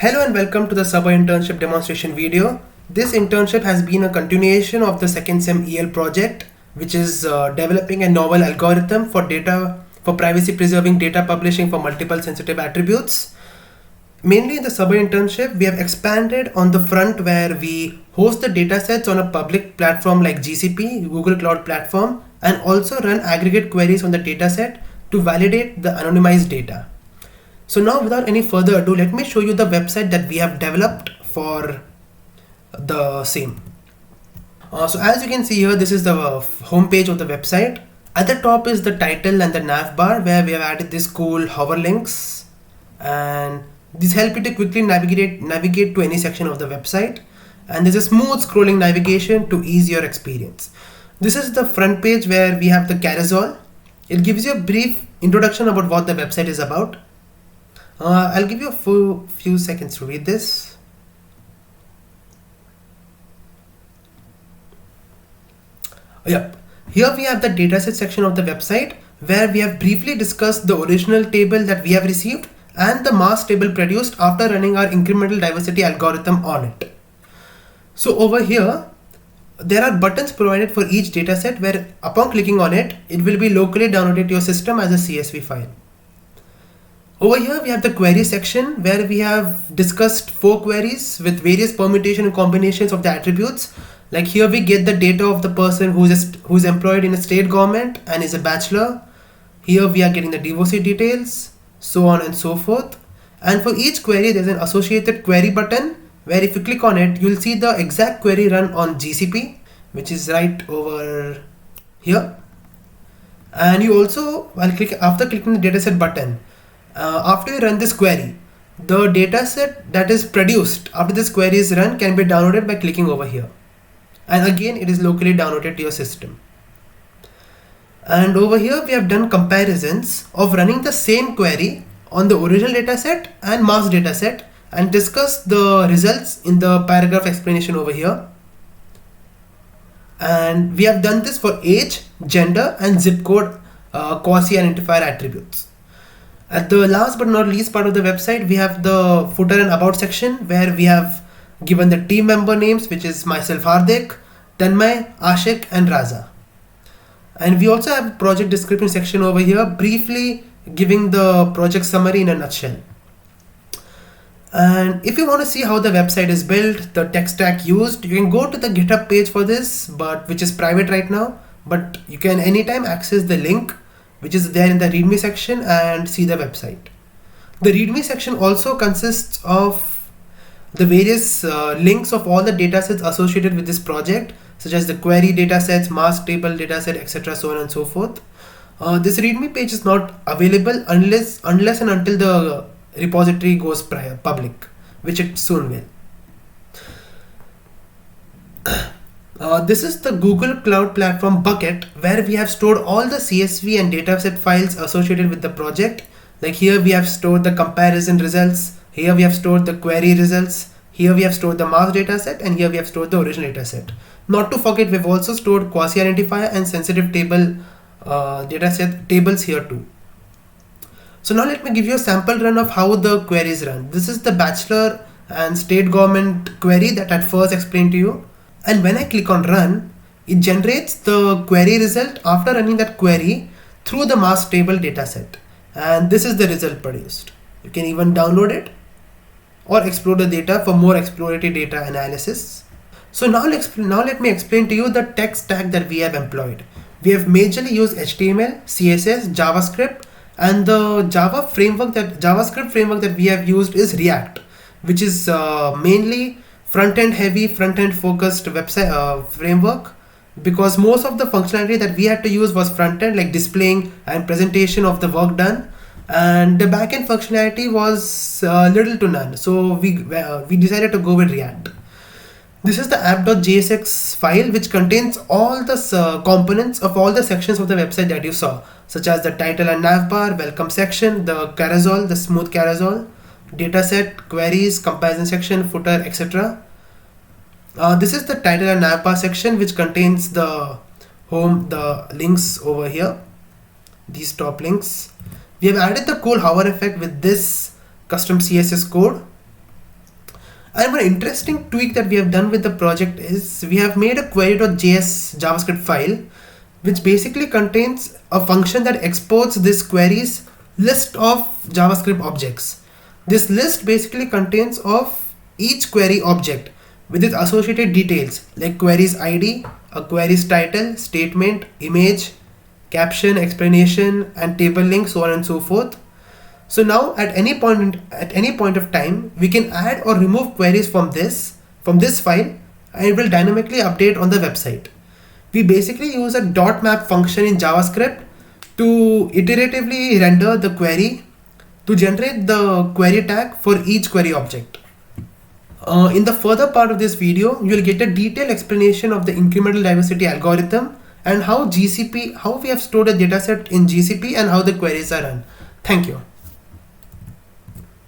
Hello and welcome to the Summer Internship demonstration video. This internship has been a continuation of the second sem EL project, which is developing a novel algorithm for privacy preserving data publishing for multiple sensitive attributes. Mainly in the Summer internship, we have expanded on the front where we host the datasets on a public platform like GCP, Google Cloud Platform, and also run aggregate queries on the dataset to validate the anonymized data. So now without any further ado, let me show you the website that we have developed for the same. So as you can see here, this is the home page of the website. At the top is the title and the nav bar where we have added these cool hover links, and these help you to quickly navigate to any section of the website, and there's a smooth scrolling navigation to ease your experience. This is the front page where we have the carousel. It gives you a brief introduction about what the website is about. I'll give you a few seconds to read this. Yep. Here we have the dataset section of the website where we have briefly discussed the original table that we have received and the mask table produced after running our incremental diversity algorithm on it. So over here, there are buttons provided for each dataset where upon clicking on it, it will be locally downloaded to your system as a CSV file. Over here we have the query section where we have discussed 4 queries with various permutation and combinations of the attributes. Like here we get the data of the person who's employed in a state government and is a bachelor. Here we are getting the divorcee details, so on and so forth. And for each query there's an associated query button where if you click on it, you'll see the exact query run on GCP, which is right over here. And you also, after clicking the dataset button, after you run this query, the dataset that is produced after this query is run can be downloaded by clicking over here. And again, it is locally downloaded to your system. And over here, we have done comparisons of running the same query on the original dataset and mask dataset and discussed the results in the paragraph explanation over here. And we have done this for age, gender, and zip code quasi-identifier attributes. At the last but not least part of the website, we have the footer and about section where we have given the team member names, which is myself Hardik, Tanmay, Ashik, and Raza. And we also have a project description section over here, briefly giving the project summary in a nutshell. And if you want to see how the website is built, the tech stack used, you can go to the GitHub page for this, which is private right now, but you can anytime access the link which is there in the readme section and see the website. The readme section also consists of the various links of all the datasets associated with this project, such as the query datasets, mask table dataset, etc., so on and so forth. This readme page is not available unless and until the repository goes public, which it soon will. This is the Google Cloud Platform bucket where we have stored all the CSV and dataset files associated with the project. Like here we have stored the comparison results, here we have stored the query results, here we have stored the mask dataset, and here we have stored the original dataset. Not to forget, we've also stored quasi-identifier and sensitive table dataset tables here too. So now let me give you a sample run of how the queries run. This is the bachelor and state government query that I first explained to you. And when I click on run, it generates the query result after running that query through the mask table dataset. And this is the result produced. You can even download it or explore the data for more exploratory data analysis. So now let me explain to you the tech stack that we have employed. We have majorly used HTML, CSS, JavaScript, and the JavaScript framework that we have used is React, which is mainly front-end heavy, front-end focused website framework, because most of the functionality that we had to use was front-end, like displaying and presentation of the work done, and the back-end functionality was little to none. So we decided to go with React. This is the app.jsx file, which contains all the components of all the sections of the website that you saw, such as the title and navbar, welcome section, the carousel, the smooth carousel, dataset, queries, comparison section, footer, etc. This is the title and navbar section, which contains the links over here, these top links. We have added the cool hover effect with this custom CSS code. And one interesting tweak that we have done with the project is we have made a query.js JavaScript file which basically contains a function that exports this query's list of JavaScript objects. This list basically contains of each query object with its associated details like query's ID, a query's title, statement, image, caption, explanation, and table link, so on and so forth. So now at any point of time, we can add or remove queries from this file, and it will dynamically update on the website. We basically use a .map function in JavaScript to iteratively render the query to generate the query tag for each query object. In the further part of this video, you will get a detailed explanation of the incremental diversity algorithm and how we have stored a dataset in GCP and how the queries are run. Thank you.